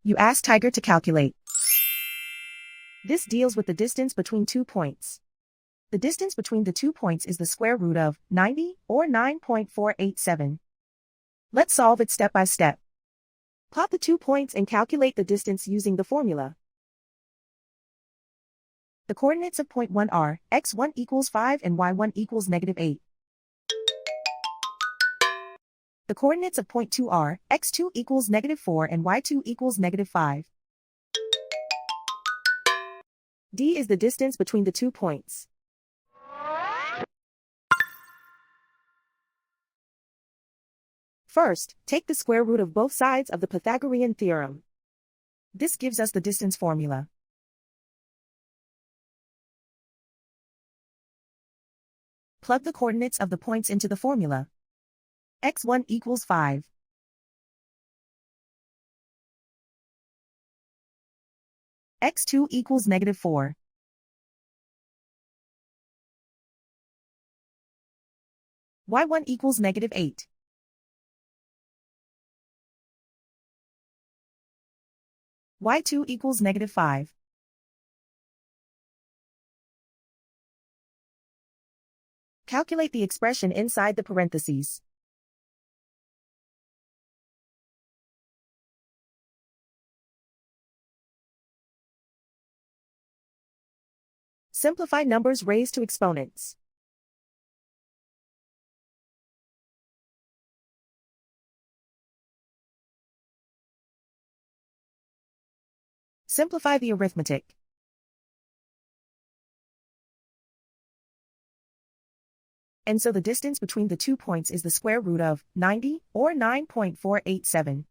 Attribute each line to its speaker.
Speaker 1: You ask Tiger to calculate. This deals with the distance between 2 points. The distance between the 2 points is the square root of 90, or 9.487. Let's solve it step by step. Plot the 2 points and calculate the distance using the formula. The coordinates of point 1 are x1 equals 5 and y1 equals -8. The coordinates of point 2 are x2 equals -4 and y2 equals -5. D is the distance between the 2 points. First, take the square root of both sides of the Pythagorean theorem. This gives us the distance formula. Plug the coordinates of the points into the formula. x1 equals 5. x2 equals -4. y1 equals -8. y2 equals -5. Calculate the expression inside the parentheses. Simplify numbers raised to exponents. Simplify the arithmetic. And so the distance between the 2 points is the square root of 90, or 9.487.